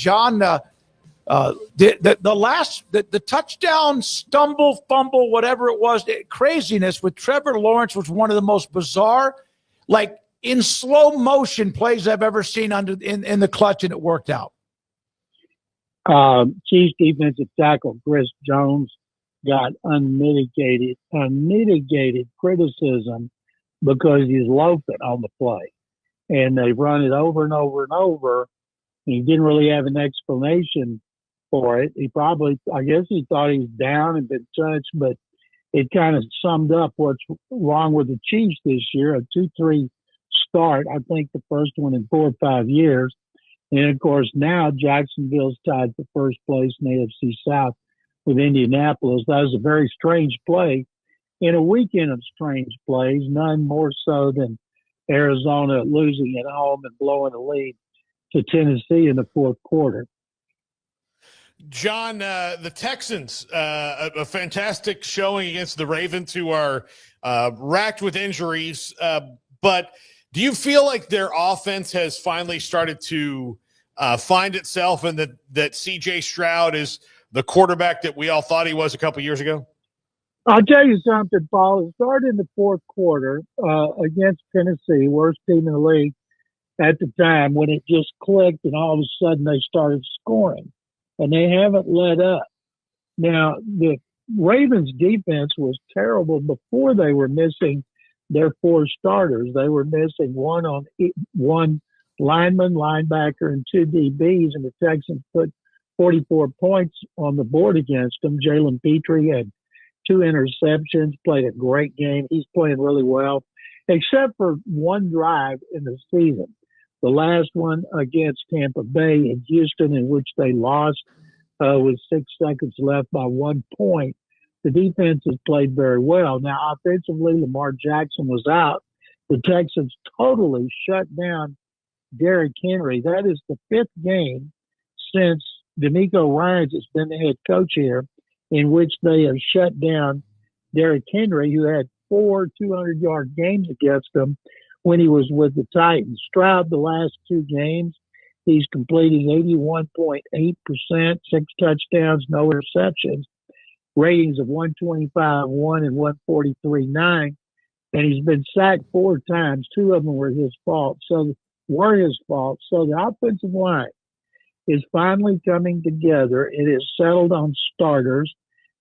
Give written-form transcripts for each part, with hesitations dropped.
John, the touchdown, stumble, fumble, whatever it was, craziness with Trevor Lawrence was one of the most bizarre, like in slow motion plays I've ever seen in the clutch, and it worked out. Chiefs defensive tackle Chris Jones got unmitigated criticism because he's loafing on the play. And they run it over and over and over. And he didn't really have an explanation for it. I guess he thought he was down and been touched, but it kind of summed up what's wrong with the Chiefs this year. A 2-3 start, I think the first one in 4 or 5 years. And of course, now Jacksonville's tied for first place in the AFC South with Indianapolis. That was a very strange play in a weekend of strange plays, none more so than Arizona losing at home and blowing a lead to Tennessee in the fourth quarter. John, the Texans, a fantastic showing against the Ravens, who are racked with injuries. But do you feel like their offense has finally started to find itself, and that C.J. Stroud is the quarterback that we all thought he was a couple years ago? I'll tell you something, Paul. It started in the fourth quarter against Tennessee, worst team in the league at the time, when it just clicked and all of a sudden they started scoring. And they haven't let up. Now, the Ravens defense was terrible before they were missing their 4 starters. They were missing one lineman, linebacker, and 2 DBs, and the Texans put 44 points on the board against them. Jalen Petrie had 2 interceptions, played a great game. He's playing really well, except for one drive in the season. The last one against Tampa Bay in Houston, in which they lost with 6 seconds left by 1 point. The defense has played very well. Now, offensively, Lamar Jackson was out. The Texans totally shut down Derrick Henry. That is the 5th game since D'Amico Ryans has been the head coach here, in which they have shut down Derrick Henry, who had 4 200-yard games against them when he was with the Titans. Stroud, the last 2 games, he's completing 81.8%, 6 touchdowns, no interceptions, ratings of 125.1 and 143.9, and he's been sacked 4 times. 2 of them were his fault. So the offensive line is finally coming together. It is settled on starters,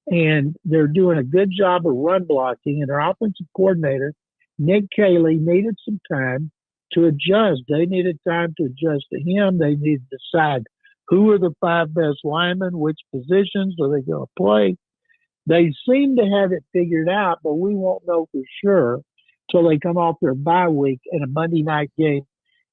and they're doing a good job of run blocking, and their offensive coordinator, Nick Caley, needed some time to adjust. They needed time to adjust to him. They needed to decide who are the 5 best linemen, which positions are they going to play. They seem to have it figured out, but we won't know for sure till they come off their bye week in a Monday night game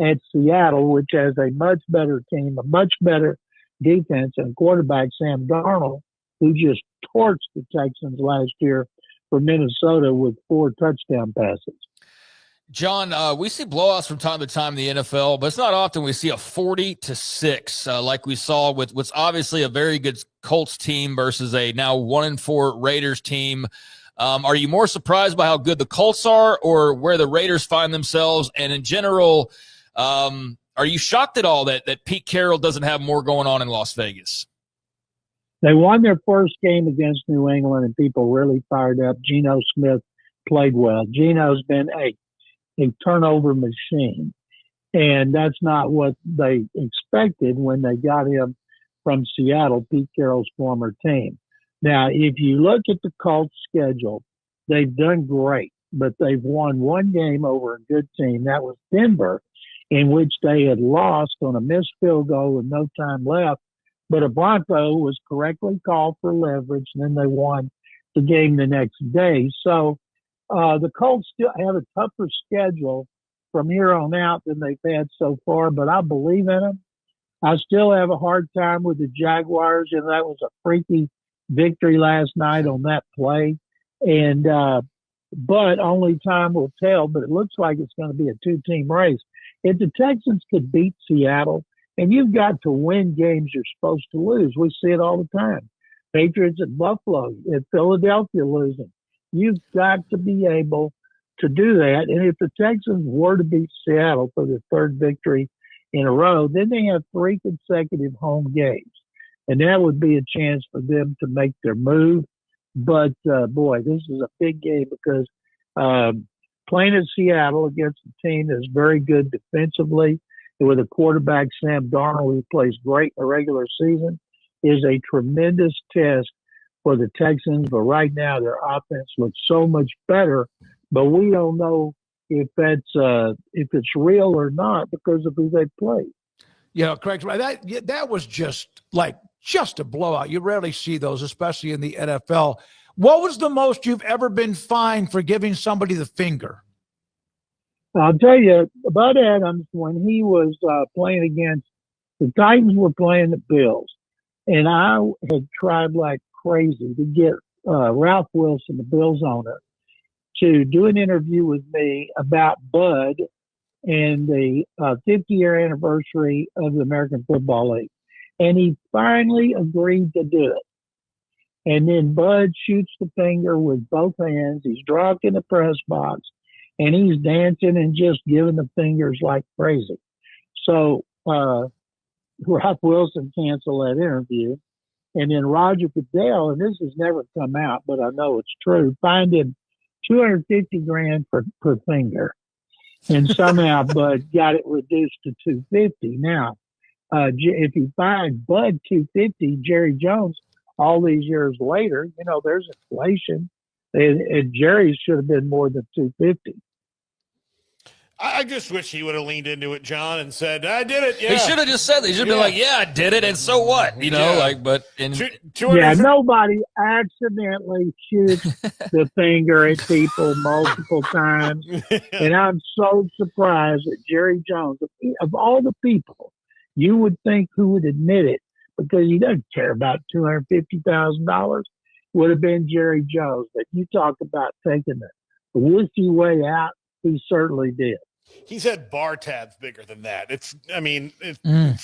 at Seattle, which has a much better team, a much better defense, and quarterback Sam Darnold, who just torched the Texans last year for Minnesota with 4 touchdown passes. John, we see blowouts from time to time in the NFL, but it's not often we see a 40-6 like we saw with what's obviously a very good Colts team versus a now 1-4 Raiders team. Are you more surprised by how good the Colts are, or where the Raiders find themselves? And in general, are you shocked at all that Pete Carroll doesn't have more going on in Las Vegas? They won their first game against New England, and people really fired up. Geno Smith played well. Geno's been a turnover machine, and that's not what they expected when they got him from Seattle, Pete Carroll's former team. Now, if you look at the Colts schedule, they've done great, but they've won 1 game over a good team. That was Denver, in which they had lost on a missed field goal with no time left, but a Bronco was correctly called for leverage, and then they won the game the next day. So the Colts still have a tougher schedule from here on out than they've had so far, but I believe in them. I still have a hard time with the Jaguars, and that was a freaky victory last night on that play. And but only time will tell, but it looks like it's going to be a 2-team race. If the Texans could beat Seattle, and you've got to win games you're supposed to lose. We see it all the time. Patriots at Buffalo, at Philadelphia losing. You've got to be able to do that. And if the Texans were to beat Seattle for their 3rd victory in a row, then they have 3 consecutive home games. And that would be a chance for them to make their move. But, boy, this is a big game because playing in Seattle against a team that's very good defensively with a quarterback, Sam Darnold, who plays great in the regular season, is a tremendous test for the Texans. But right now, their offense looks so much better. But we don't know if it's real or not because of who they play. Yeah, correct. Right. That was just a blowout. You rarely see those, especially in the NFL. What was the most you've ever been fined for giving somebody the finger? I'll tell you, Bud Adams, when he was playing against the Titans, were playing the Bills, and I had tried like crazy to get Ralph Wilson, the Bills owner, to do an interview with me about Bud and the 50-year anniversary of the American Football League. And he finally agreed to do it. And then Bud shoots the finger with both hands. He's drunk in the press box, and he's dancing and just giving the fingers like crazy. So Ralph Wilson canceled that interview. And then Roger Goodell, and this has never come out, but I know it's true, fined him $250,000 per finger. And somehow Bud got it reduced to $250. Now, if you find Bud $250, Jerry Jones, all these years later, there's inflation, and Jerry should have been more than $250. I just wish he would have leaned into it, John, and said, "I did it." Yeah, he should have just said that. He should have been like, "Yeah, I did it," and so what? Nobody accidentally shoots the finger at people multiple times, and I'm so surprised that Jerry Jones, of all the people, you would think who would admit it because he doesn't care about $250,000, would have been Jerry Jones. But you talk about taking the whiskey way out. He certainly did. He's had bar tabs bigger than that. It's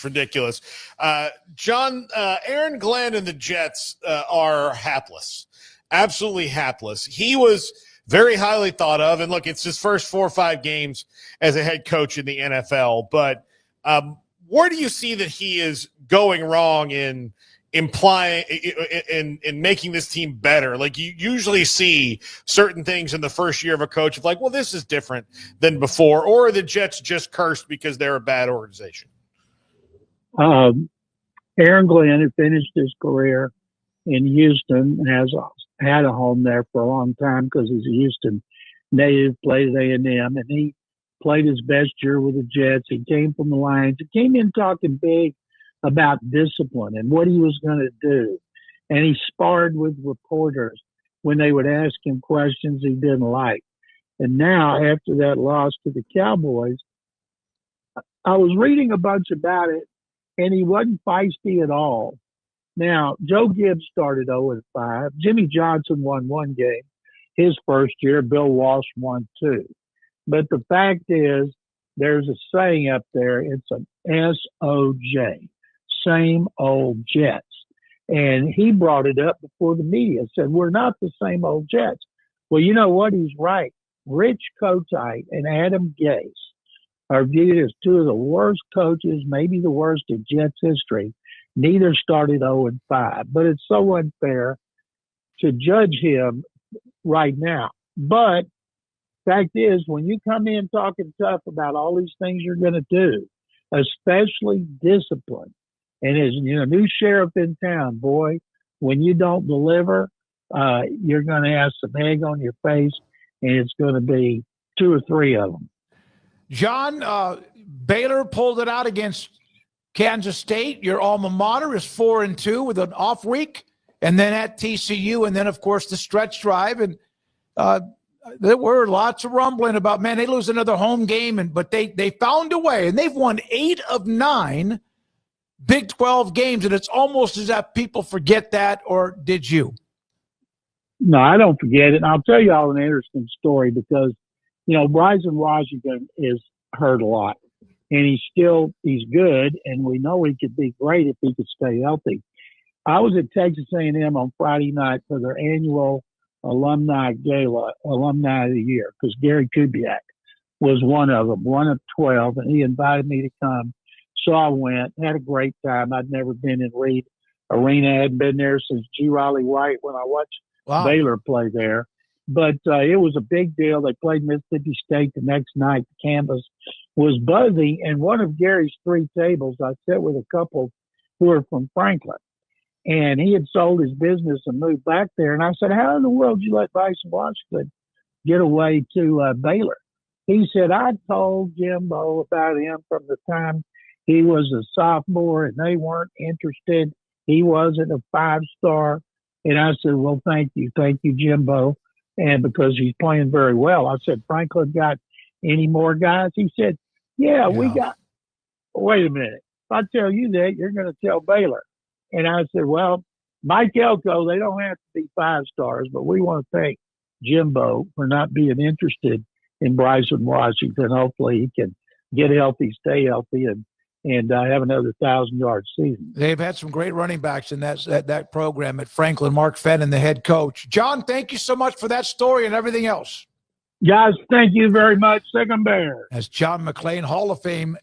ridiculous. John, Aaron Glenn and the Jets are hapless, absolutely hapless. He was very highly thought of. And look, it's his first 4 or 5 games as a head coach in the NFL. But where do you see that he is going wrong in implying in making this team better? Like, you usually see certain things in the first year of a coach of like, well, this is different than before, or the Jets just cursed because they're a bad organization. Aaron Glenn, who finished his career in Houston, has had a home there for a long time because he's a Houston native, played at A&M, and he played his best year with the Jets. He came from the Lions. He came in talking big about discipline and what he was going to do. And he sparred with reporters when they would ask him questions he didn't like. And now, after that loss to the Cowboys, I was reading a bunch about it, and he wasn't feisty at all. Now, Joe Gibbs started 0-5. Jimmy Johnson won 1 game his first year. Bill Walsh won 2. But the fact is, there's a saying up there, it's an SOJ. Same old Jets. And he brought it up before the media, said, we're not the same old Jets. Well, you know what? He's right. Rich Kotite and Adam Gase are viewed as 2 of the worst coaches, maybe the worst in Jets history. Neither started 0-5. But it's so unfair to judge him right now. But fact is, when you come in talking tough about all these things you're going to do, especially discipline, and as new sheriff in town, boy, when you don't deliver, you're going to have some egg on your face, and it's going to be 2 or 3 of them. John, Baylor pulled it out against Kansas State. Your alma mater is 4-2 with an off week, and then at TCU, and then, of course, the stretch drive. And there were lots of rumbling about, man, they lose another home game, but they found a way, and they've won 8 of 9 Big 12 games, and it's almost as if people forget that, or did you? No, I don't forget it. And I'll tell you all an interesting story because, Bryson Washington is hurt a lot, and he's good, and we know he could be great if he could stay healthy. I was at Texas A&M on Friday night for their annual alumni gala, alumni of the year, because Gary Kubiak was one of them, one of 12, and he invited me to come So I went, had a great time. I'd never been in Reed Arena. I hadn't been there since G. Riley White when I watched Baylor play there. But it was a big deal. They played Mississippi State the next night. The campus was buzzing. And one of Gary's 3 tables, I sat with a couple who were from Franklin. And he had sold his business and moved back there. And I said, how in the world did you let Bryson Washington get away to Baylor? He said, I told Jimbo about him from the time he was a sophomore and they weren't interested. He wasn't a 5-star. And I said, well, thank you, Jimbo. And because he's playing very well. I said, Franklin got any more guys? He said, yeah, we got, wait a minute. If I tell you that, you're going to tell Baylor. And I said, well, Mike Elko, they don't have to be 5-stars, but we want to thank Jimbo for not being interested in Bryson Washington. Hopefully he can get healthy, stay healthy, and have another 1,000-yard season. They've had some great running backs in that program at Franklin. Mark Fenton, the head coach. John, thank you so much for that story and everything else. Guys, thank you very much. Second Bear. As John McClain, Hall of Fame